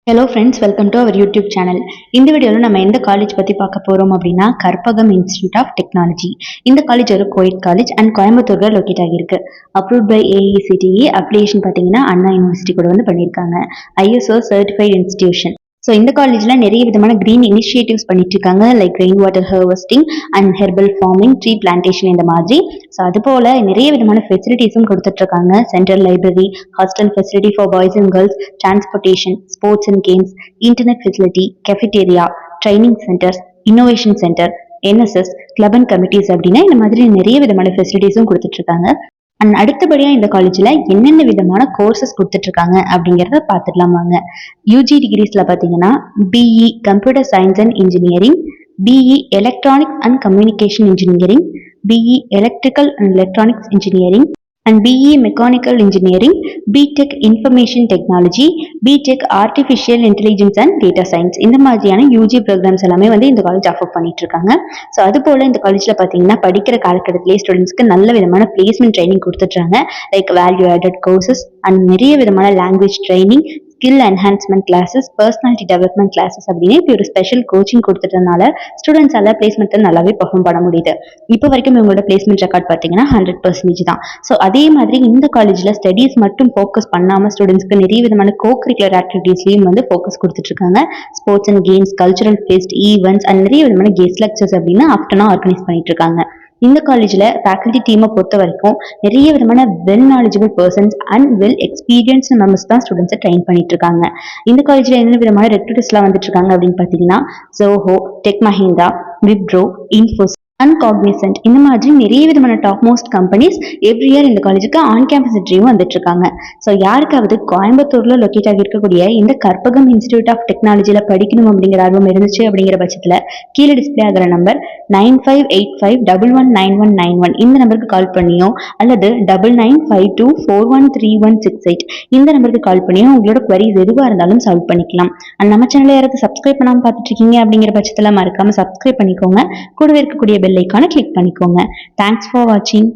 Hello friends, welcome to our YouTube channel. இந்த வீடியோவில் நம்ம எந்த காலேஜ் பற்றி பார்க்க போகிறோம் அப்படின்னா கற்பகம் இன்ஸ்டிடியூட் ஆஃப் டெக்னாலஜி. இந்த காலேஜ் ஒரு கோயட் காலேஜ் அண்ட் கோயம்புத்தூரில் லொக்கேட் ஆகியிருக்கு. Approved by AICTE. அப்ளிகேஷன் பார்த்தீங்கன்னா அண்ணா யூனிவர்சிட்டி கூட வந்து பண்ணியிருக்காங்க. ISO certified institution. ஸோ இந்த காலேஜில் நிறைய விதமான க்ரீன் இனிஷியேட்டிவ்ஸ் பண்ணிட்டு இருக்காங்க. Like rain water harvesting and herbal farming, tree plantation இந்த மாதிரி. ஸோ அது போல் நிறைய விதமான ஃபெசிலிட்டிஸும் கொடுத்துட்ருக்காங்க. Central library, hostel facility for boys and girls, transportation, sports and games, internet facility, cafeteria, training centres, innovation centre, NSS, club and committees அப்படின்னா இந்த மாதிரி நிறைய விதமான ஃபெசிலிட்டிஸும் கொடுத்துட்ருக்காங்க. அண்ட் அடுத்தபடியாக இந்த காலேஜில் என்னென்ன விதமான கோர்சஸ் கொடுத்துட்ருக்காங்க அப்படிங்கிறத பார்த்துடலாம் வாங்க. யூஜி டிகிரிஸில் பார்த்தீங்கன்னா BE computer science and engineering, BE electronics and communication engineering, BE electrical and electronics engineering and BE mechanical engineering, BTech information technology, BTech artificial intelligence and data science இந்த மாதிரியான யூஜி ப்ரோக்ராம்ஸ் எல்லாமே வந்து இந்த college offer பண்ணிட்டு இருக்காங்க. So அது போல் இந்த காலேஜில் பார்த்தீங்கன்னா படிக்கிற காலகட்டத்திலேயே ஸ்டூடெண்ட்ஸ்க்கு நல்ல விதமான பிளேஸ்மெண்ட் ட்ரைனிங் கொடுத்துட்றாங்க. Like value added courses and நிறைய விதமான language training, skill enhancement classes, personality development classes அப்படின்னு இப்படி ஒரு ஸ்பெஷல் கோச்சிங் கொடுத்துட்டனால ஸ்டூடெண்ட்ஸால பிளேஸ்மெண்ட்டை நல்லாவே பர்ஃபார்ம் பண்ண முடியுது. இப்போ வரைக்கும் இவங்களோட பிளேஸ்மெண்ட் ரெக்கார்ட் பார்த்தீங்கன்னா 100% தான். ஸோ அதே மாதிரி இந்த காலேஜில் ஸ்டடீஸ் மட்டும் ஃபோக்கஸ் பண்ணாமல் ஸ்டூடெண்ட்ஸ்க்கு நிறைய விதமான கோ கரிக்குலர் ஆக்டிவிட்டீஸ்லையும் வந்து ஃபோக்கஸ் கொடுத்துட்ருக்காங்க. Sports and games, cultural fest, events and நிறைய விதமான கெஸ்ட் லெக்சர்ஸ் அப்படின்னு ஆஃப்டர்நூன் ஆர்கனைஸ் பண்ணிட்டு இருக்காங்க. இந்த காலேஜில் ஃபேக்கல்டி டீமை பொறுத்த வரைக்கும் நிறைய விதமான well knowledgeable persons and well experience members தான் ஸ்டூடெண்ட்ஸை ட்ரெயின் பண்ணிட்டு இருக்காங்க. இந்த காலேஜில் என்ன விதமான ரெக்ரூட்டர்ஸ்லாம் வந்துட்டு இருக்காங்க அப்படின்னு பார்த்தீங்கன்னா Zoho, tech Mahindra, Wipro, Infosys and Cognizant இந்த மாதிரி நிறைய விதமான top most companies every year இந்த காலேஜுக்கு ஆன் கேம்பஸ் இன்டர்வியூ வந்துட்டு இருக்காங்க. ஸோ யாருக்காவது கோயம்புத்தூர்ல லொக்கேட் ஆகி இருக்கக்கூடிய இந்த கற்பகம் இன்ஸ்டிடியூட் ஆஃப் டெக்னாலஜியில் படிக்கணும் அப்படிங்கிற ஆர்வம் இருந்துச்சு அப்படிங்கிற பட்சத்தில் கீழே டிஸ்பிளே ஆகிற நம்பர் 9585119191 இந்த நம்பருக்கு கால் பண்ணியோ அல்லது 9952413168 இந்த நம்பருக்கு கால் பண்ணியோ உங்களோட queries எதுவாக இருந்தாலும் சால்வ் பண்ணிக்கலாம். அண்ட் நம்ம சேனலை யாராவது சப்ஸ்கிரைப் பண்ணாமல் பார்த்துட்டு இருக்கீங்க அப்படிங்கிற பட்சத்தில் மறக்காம சப்ஸ்கிரைப் பண்ணிக்கோங்க. கூடவே இருக்கக்கூடிய பெல் ஐகானை கிளிக் பண்ணிக்கோங்க. தேங்க்ஸ் ஃபார் வாட்சிங்.